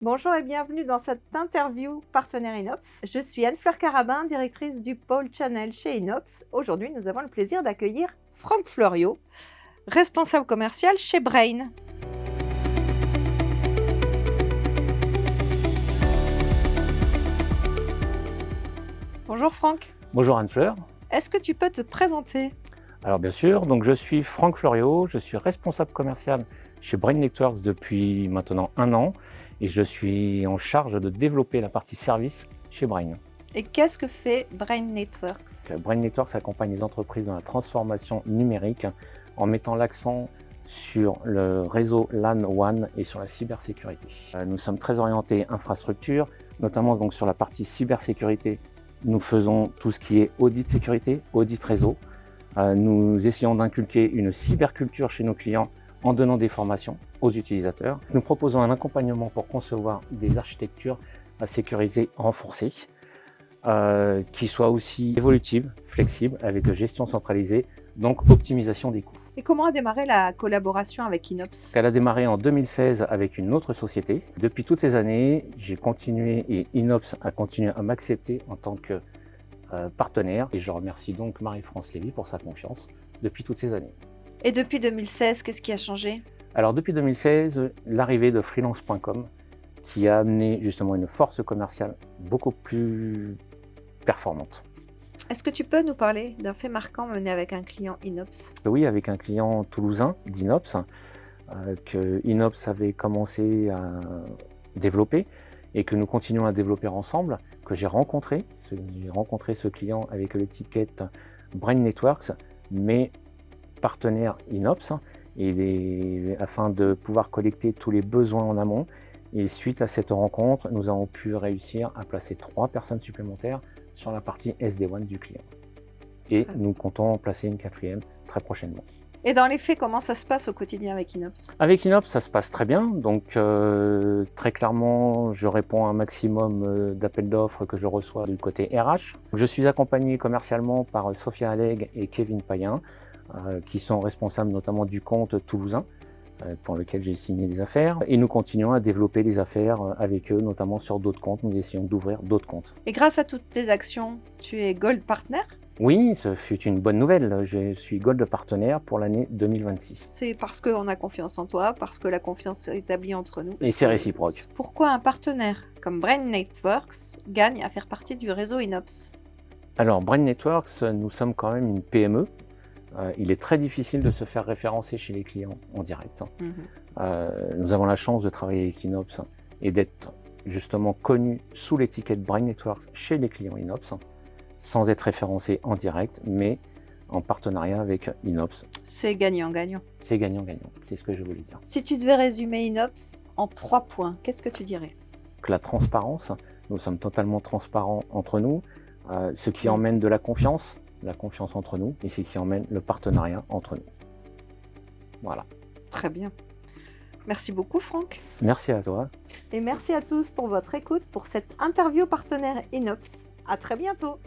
Bonjour et bienvenue dans cette interview partenaire Inops. Je suis Anne-Fleur Carabin, directrice du pôle Channel chez Inops. Aujourd'hui, nous avons le plaisir d'accueillir Franck Fleuriot, responsable commercial chez Brain. Bonjour Franck, Bonjour Anne-Fleur. est-ce que tu peux te présenter? Alors bien sûr, donc je suis Franck Fleuriot, je suis responsable commercial chez Brain Networks depuis maintenant 1 an et je suis en charge de développer la partie service chez Brain. Et qu'est-ce que fait Brain Networks? Brain Networks accompagne les entreprises dans la transformation numérique en mettant l'accent sur le réseau LAN WAN et sur la cybersécurité. Nous sommes très orientés infrastructure, notamment donc sur la partie cybersécurité. Nous faisons tout ce qui est audit sécurité, audit réseau. Nous essayons d'inculquer une cyberculture chez nos clients en donnant des formations aux utilisateurs. Nous proposons un accompagnement pour concevoir des architectures sécurisées renforcées, qui soient aussi évolutives, flexibles, avec gestion centralisée, donc optimisation des coûts. Et comment a démarré la collaboration avec Inops? Elle a démarré en 2016 avec une autre société. Depuis toutes ces années, j'ai continué et Inops a continué à m'accepter en tant que partenaire. Et je remercie donc Marie-France Lévy pour sa confiance depuis toutes ces années. Et depuis 2016, qu'est-ce qui a changé? Alors depuis 2016, l'arrivée de freelance.com qui a amené justement une force commerciale beaucoup plus performante. Est-ce que tu peux nous parler d'un fait marquant mené avec un client Inops? Oui, avec un client toulousain d'Inops, que Inops avait commencé à développer et que nous continuons à développer ensemble, que j'ai rencontré. J'ai rencontré ce client avec l'étiquette Brain Networks, mais partenaire Inops, afin de pouvoir collecter tous les besoins en amont. Et suite à cette rencontre, nous avons pu réussir à placer 3 personnes supplémentaires sur la partie SD-WAN du client. Et nous comptons en placer une 4e très prochainement. Et dans les faits, comment ça se passe au quotidien avec Inops? Avec Inops, ça se passe très bien. Donc très clairement, je réponds à un maximum d'appels d'offres que je reçois du côté RH. Je suis accompagné commercialement par Sophia Alleg et Kevin Payen, qui sont responsables notamment du compte toulousain, pour lequel j'ai signé des affaires. Et nous continuons à développer des affaires avec eux, notamment sur d'autres comptes. Nous essayons d'ouvrir d'autres comptes. Et grâce à toutes tes actions, tu es Gold Partner? Oui, ce fut une bonne nouvelle. Je suis Gold Partenaire pour l'année 2026. C'est parce qu'on a confiance en toi, parce que la confiance est établie entre nous. Et c'est réciproque. Pourquoi un partenaire comme Brain Networks gagne à faire partie du réseau Inops? Alors, Brain Networks, nous sommes quand même une PME. Il est très difficile de se faire référencer chez les clients en direct. Nous avons la chance de travailler avec Inops et d'être justement connus sous l'étiquette Brain Networks chez les clients Inops, sans être référencés en direct, mais en partenariat avec Inops. C'est gagnant-gagnant. C'est gagnant-gagnant, c'est ce que je voulais dire. Si tu devais résumer Inops en 3 points, qu'est-ce que tu dirais? Que la transparence, nous sommes totalement transparents entre nous, ce qui emmène de la confiance entre nous, et ce qui emmène le partenariat entre nous. Voilà. Très bien. Merci beaucoup Franck. Merci à toi. Et merci à tous pour votre écoute pour cette interview partenaire Inops. À très bientôt.